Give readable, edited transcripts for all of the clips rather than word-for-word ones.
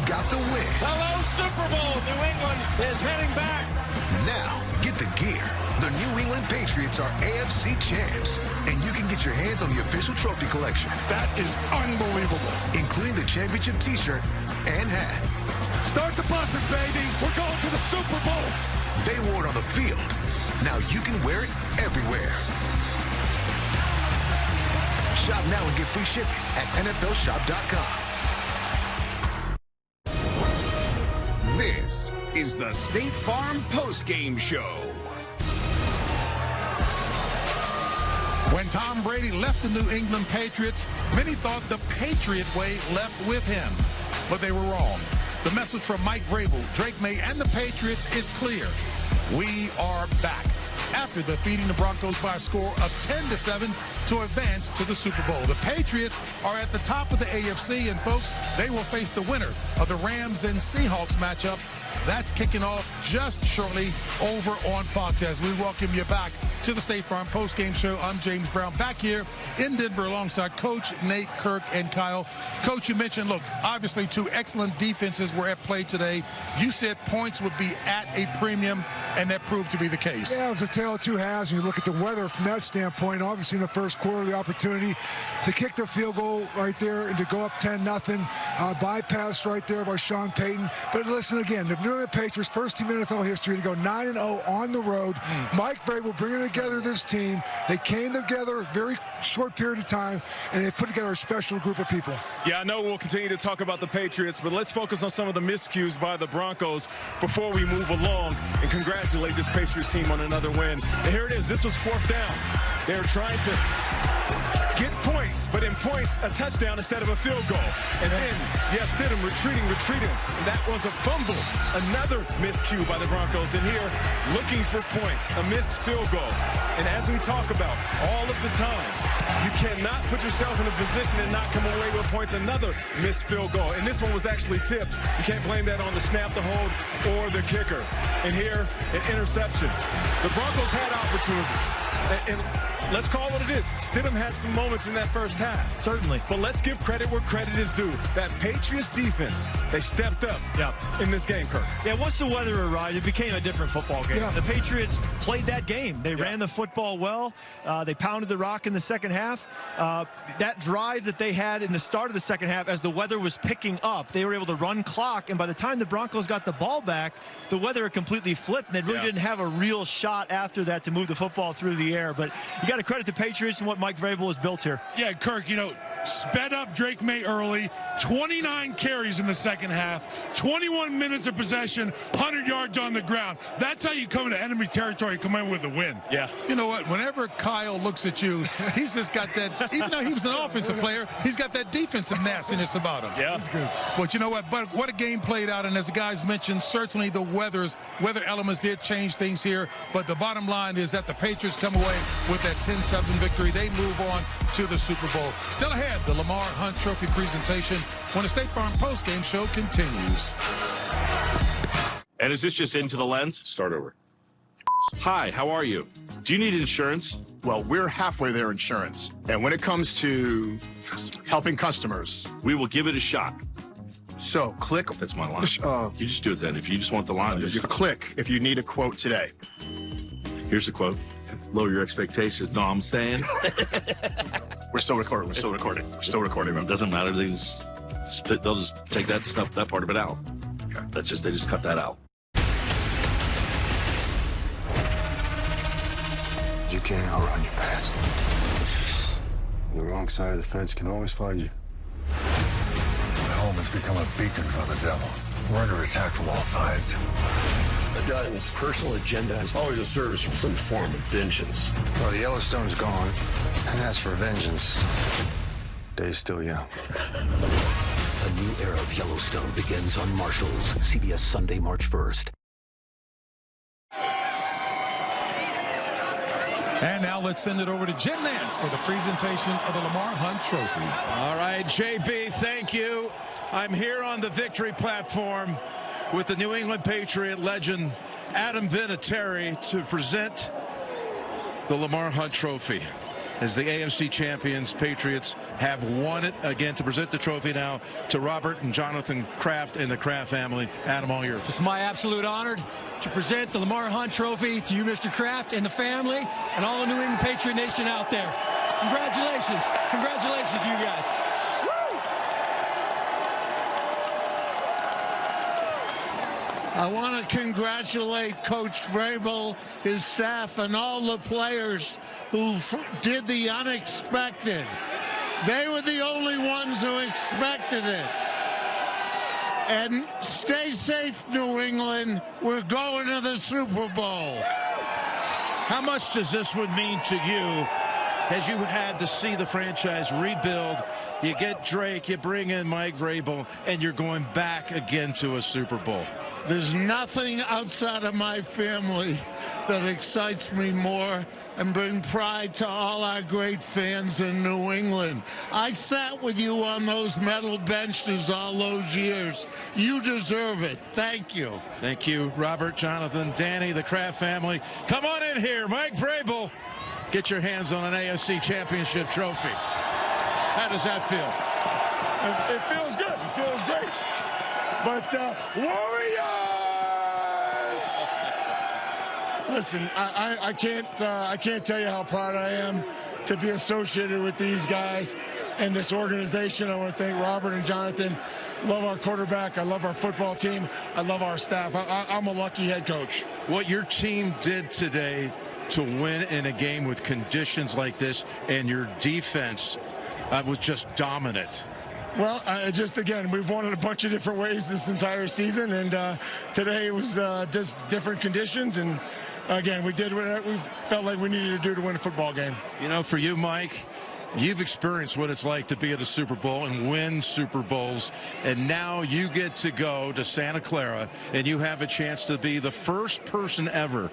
got the win. Hello, Super Bowl. New England is heading back. Now, get the gear. The New England Patriots are AFC champs, and you can get your hands on the official trophy collection. That is unbelievable. Including the championship T-shirt and hat. Start the buses, baby. We're going to the Super Bowl. They wore it on the field. Now you can wear it everywhere. Shop now and get free shipping at NFLshop.com. This is the State Farm Postgame Show. When Tom Brady left the New England Patriots, many thought the Patriot way left with him, but they were wrong. The message from Mike Vrabel, Drake May, and the Patriots is clear. We are back after defeating the Broncos by a score of 10-7 to advance to the Super Bowl. The Patriots are at the top of the AFC, and folks, they will face the winner of the Rams and Seahawks matchup. That's kicking off just shortly over on Fox as we welcome you back to the State Farm Postgame Show. I'm James Brown, back here in Denver alongside Coach Nate, Kirk, and Kyle. Coach, you mentioned, look, obviously two excellent defenses were at play today. You said points would be at a premium, and that proved to be the case. Yeah, it was a tale of two halves. When you look at the weather from that standpoint, obviously in the first quarter, the opportunity to kick the field goal right there and to go up 10-0, bypassed right there by Sean Payton. But listen again, the New England Patriots, first team in NFL history to go 9-0 on the road. Mike Vrabel bringing together this team. They came together a very short period of time, and they put together a special group of people. Yeah, I know we'll continue to talk about the Patriots, but let's focus on some of the miscues by the Broncos before we move along and congratulate this Patriots team on another win. And here it is. This was fourth down. They're trying to get points, but in points, a touchdown instead of a field goal. And then, yeah, Stidham retreating. And that was a fumble. Another miscue by the Broncos. And here, looking for points, a missed field goal. And as we talk about all of the time, you cannot put yourself in a position and not come away with points. Another missed field goal. And this one was actually tipped. You can't blame that on the snap, the hold, or the kicker. And here, an interception. The Broncos had opportunities. And let's call it what it is. Stidham had some moments in that first half. Certainly. But let's give credit where credit is due. That Patriots defense, they stepped up in this game, Kirk. Yeah, once the weather arrived, it became a different football game. Yeah. The Patriots played that game. They ran the football well. They pounded the rock in the second half. That drive that they had in the start of the second half, as the weather was picking up, they were able to run clock. And by the time the Broncos got the ball back, the weather had completely flipped, and they really didn't have a real shot after that to move the football through the air. But you got to credit the Patriots and what Mike Vrabel has built here. Yeah, Kirk, you know, sped up Drake May early, 29 carries in the second half, 21 minutes of possession, 100 yards on the ground. That's how you come into enemy territory and come in with a win. Yeah. You know what? Whenever Kyle looks at you, he's just got that, even though he was an offensive player, he's got that defensive nastiness about him. Yeah. That's good. But you know what? But what a game played out. And as the guys mentioned, certainly the weather elements did change things here. But the bottom line is that the Patriots come away with that 10-7 victory. They move on to the Super Bowl. Still ahead, the Lamar Hunt Trophy presentation when the State Farm Postgame Show continues. And is this just into the lens? Start over. Hi, how are you? Do you need insurance? Well, we're halfway there insurance. And when it comes to helping customers, we will give it a shot. So click. That's my line. You just do it then. If you just want the line, you click if you need a quote today. Here's the quote. Lower your expectations. Know what I'm saying? We're still recording. We're still recording. We're still recording. It doesn't matter. They'll just take that part of it out. Okay. They just cut that out. You can't outrun your past. The wrong side of the fence can always find you. My home has become a beacon for the devil. We're under attack from all sides. The Dutton's personal agenda is always a service for some form of vengeance. Well, the Yellowstone's gone, and as for vengeance, day's still young. A new era of Yellowstone begins on Marshalls, CBS Sunday, March 1st. And now let's send it over to Jim Nance for the presentation of the Lamar Hunt Trophy. All right, JB, thank you. I'm here on the victory platform with the New England Patriot legend Adam Vinatieri to present the Lamar Hunt Trophy. as the AFC champions, Patriots have won it again. To present the trophy now to Robert and Jonathan Kraft and the Kraft family. Adam, all yours. It's my absolute honor to present the Lamar Hunt Trophy to you, Mr. Kraft, and the family, and all the New England Patriot Nation out there. Congratulations. Congratulations, you guys. I want to congratulate Coach Vrabel, his staff, and all the players who did the unexpected. They were the only ones who expected it. And stay safe, New England. We're going to the Super Bowl. How much does this one mean to you as you had to see the franchise rebuild? You get Drake, you bring in Mike Vrabel, and you're going back again to a Super Bowl. There's nothing outside of my family that excites me more and bring pride to all our great fans in New England. I sat with you on those metal benches all those years. You deserve it. Thank you. Thank you, Robert, Jonathan, Danny, the Kraft family. Come on in here, Mike Vrabel. Get your hands on an AFC Championship trophy. How does that feel? It feels good. It feels great. But Warriors! Listen, I can't tell you how proud I am to be associated with these guys and this organization. I want to thank Robert and Jonathan. Love our quarterback. I love our football team. I love our staff. I'm a lucky head coach. What your team did today to win in a game with conditions like this, and your defense was just dominant. Well, again, we've won in a bunch of different ways this entire season, and today it was just different conditions, and again, we did what we felt like we needed to do to win a football game. You know, for you, Mike, you've experienced what it's like to be at a Super Bowl and win Super Bowls, and now you get to go to Santa Clara, and you have a chance to be the first person ever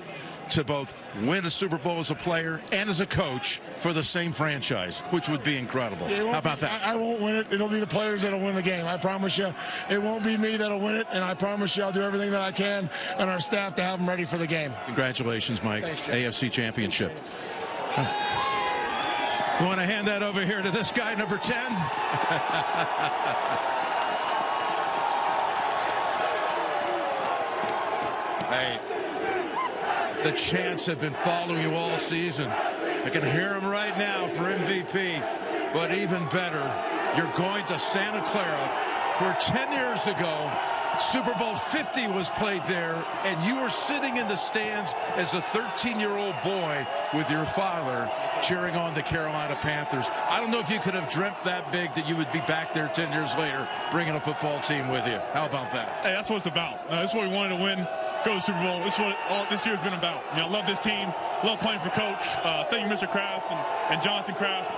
to both win a Super Bowl as a player and as a coach for the same franchise, which would be incredible. How about that? I won't win it. It'll be the players that'll win the game. I promise you. It won't be me that'll win it, and I promise you I'll do everything that I can and our staff to have them ready for the game. Congratulations, Mike. Thanks, AFC Championship. You want to hand that over here to this guy, number 10? Hey. The chants have been following you all season. I can hear them right now for MVP. But even better, you're going to Santa Clara, where 10 years ago, Super Bowl 50 was played there, and you were sitting in the stands as a 13-year-old boy with your father cheering on the Carolina Panthers. I don't know if you could have dreamt that big that you would be back there 10 years later bringing a football team with you. How about that? Hey, that's what it's about. That's what we wanted to win. Go to the Super Bowl. It's what all this year's been about. You know, I love this team. Love playing for Coach. Thank you, Mr. Kraft and Jonathan Kraft.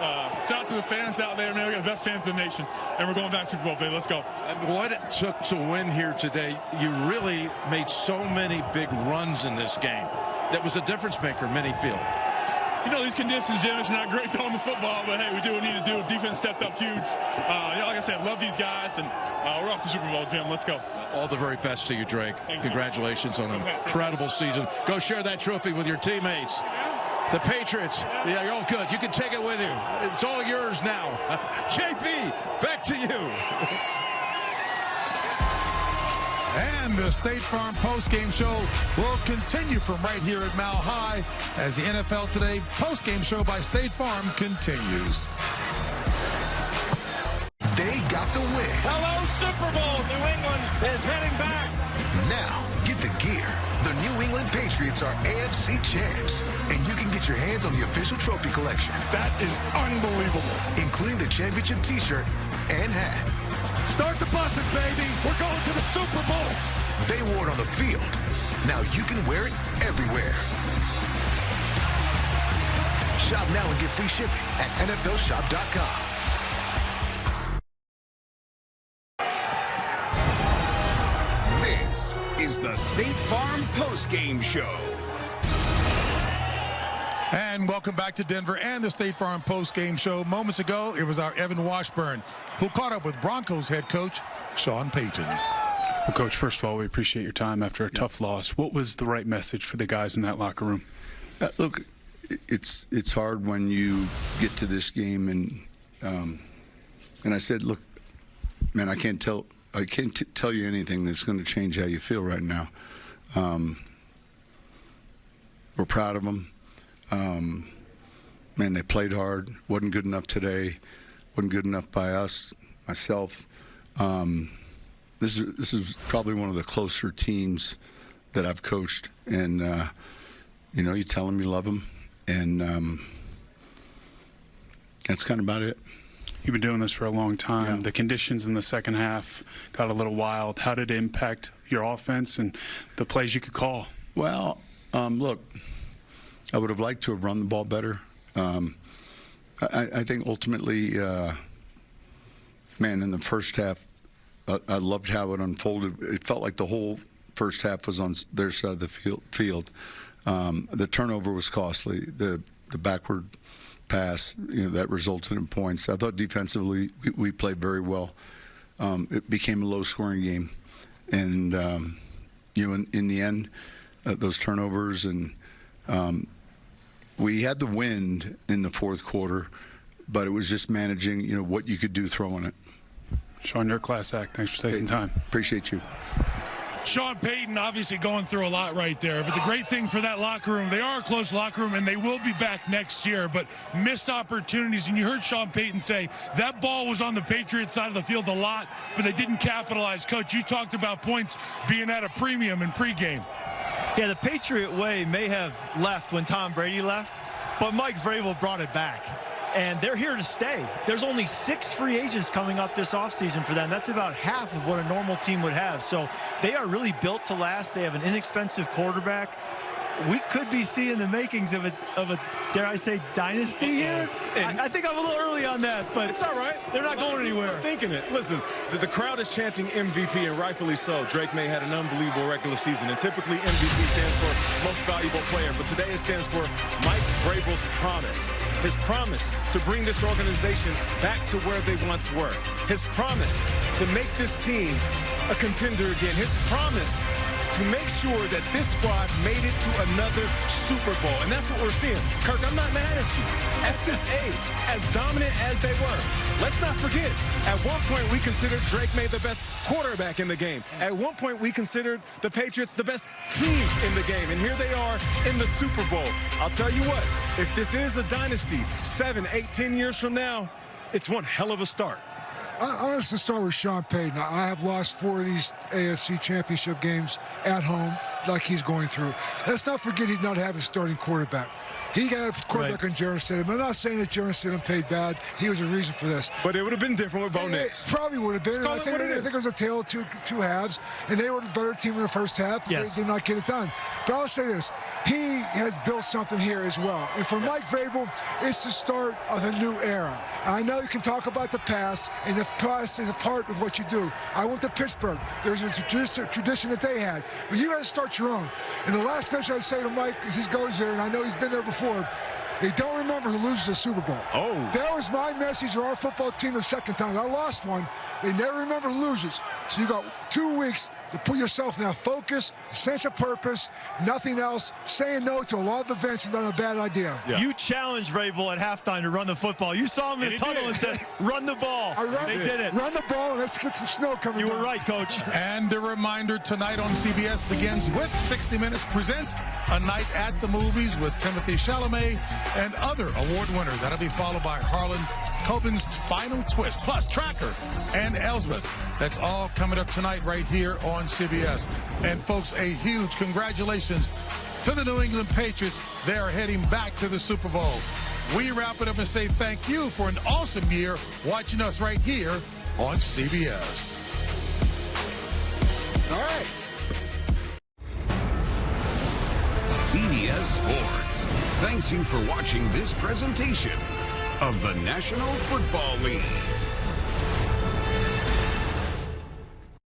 Shout out to the fans out there, man. We got the best fans in the nation, and we're going back to Super Bowl, baby. Let's go. What it took to win here today, you really made so many big runs in this game. That was a difference maker, many feel. You know, these conditions, Jim, it's not great throwing the football, but hey, we do what we need to do. Defense stepped up huge. You know, like I said, love these guys, and we're off the Super Bowl, Jim. Let's go. All the very best to you, Drake. Congratulations on an incredible season. Go share that trophy with your teammates. The Patriots, yeah, you're all good. You can take it with you. It's all yours now. JP, back to you. And the State Farm postgame show will continue from right here at Mile High as the NFL Today postgame show by State Farm continues. They got the win. Hello, Super Bowl. New England is heading back. Now, get the gear. The New England Patriots are AFC champs, and you can get your hands on the official trophy collection. That is unbelievable. Including the championship T-shirt and hat. Start the buses, baby. We're going to the Super Bowl. They wore it on the field. Now you can wear it everywhere. Shop now and get free shipping at NFLshop.com. This is the State Farm postgame show. And welcome back to Denver and the State Farm postgame show. Moments ago, it was our Evan Washburn who caught up with Broncos head coach Sean Payton. Well, Coach, first of all, we appreciate your time after a tough loss. What was the right message for the guys in that locker room? Look, it's hard when you get to this game and I said, look, man, I can't tell you anything that's going to change how you feel right now. We're proud of them. Man, they played hard. Wasn't good enough today. Wasn't good enough by us, myself. This is probably one of the closer teams that I've coached, and you know, you tell them you love them, and that's kind of about it. You've been doing this for a long time. Yeah. The conditions in the second half got a little wild. How did it impact your offense and the plays you could call? Well, look, I would have liked to have run the ball better. I think ultimately, man, in the first half, I loved how it unfolded. It felt like the whole first half was on their side of the field. The turnover was costly. The backward pass, you know, that resulted in points. I thought defensively we played very well. It became a low-scoring game, and you know, in the end, those turnovers, and we had the wind in the fourth quarter, but it was just managing, you know, what you could do throwing it. Sean, you're a class act. Thanks for taking time. Appreciate you. Sean Payton obviously going through a lot right there, but the great thing for that locker room, they are a close locker room, and they will be back next year, but missed opportunities. And you heard Sean Payton say that ball was on the Patriots side of the field a lot, but they didn't capitalize. Coach, you talked about points being at a premium in pregame. Yeah, the Patriot way may have left when Tom Brady left, but Mike Vrabel brought it back. And they're here to stay. There's only 6 free agents coming up this offseason for them. That's about half of what a normal team would have. So they are really built to last. They have an inexpensive quarterback. We could be seeing the makings of a dare I say, dynasty here. I think I'm a little early on that, but it's all right. They're not going anywhere. I'm thinking it. Listen, the crowd is chanting MVP, and rightfully so. Drake May had an unbelievable regular season, and typically MVP stands for most valuable player, but today it stands for Mike Vrabel's promise. His promise to bring this organization back to where they once were. His promise to make this team a contender again. His promise to make sure that this squad made it to another Super Bowl. And that's what we're seeing. Kirk, I'm not mad at you. At this age, as dominant as they were, let's not forget, at one point we considered Drake May the best quarterback in the game. At one point we considered the Patriots the best team in the game. And here they are in the Super Bowl. I'll tell you what, if this is a dynasty 7, 8, 10 years from now, it's one hell of a start. I want to start with Sean Payton. I have lost 4 of these AFC championship games at home like he's going through. Let's not forget he did not have a starting quarterback. He got a quarterback on Jarrett Stidham. I'm not saying that Jarrett Stidham payed bad. He was a reason for this. But it would have been different with Bo Nix. It probably would have been. I think it was a tale of two halves, and they were the better team in the first half. Yes. They did not get it done. But I'll say this. He has built something here as well. And for Mike Vrabel, it's the start of a new era. I know you can talk about the past, and the past is a part of what you do. I went to Pittsburgh. There's a tradition that they had. But you got to start your own. And the last message I say to Mike as he goes there, and I know he's been there before, they don't remember who loses a Super Bowl. Oh. That was my message to our football team the second time. I lost one. They never remember who loses. So you got 2 weeks to put yourself now focus, sense of purpose, nothing else. Saying no to a lot of events is not a bad idea. Yeah. You challenged Vrabel at halftime to run the football. You saw him in the tunnel and said, run the ball. They did it. Run the ball and let's get some snow coming You were right, Coach. And a reminder, tonight on CBS begins with 60 Minutes presents A Night at the Movies with Timothée Chalamet and other award winners. That'll be followed by Harlan Coben's Final Twist, plus Tracker and Elsbeth. That's all coming up tonight right here on CBS. And folks, a huge congratulations to the New England Patriots. They're heading back to the Super Bowl. We wrap it up and say thank you for an awesome year watching us right here on CBS. All right. CBS Sports thanks you for watching this presentation of the National Football League.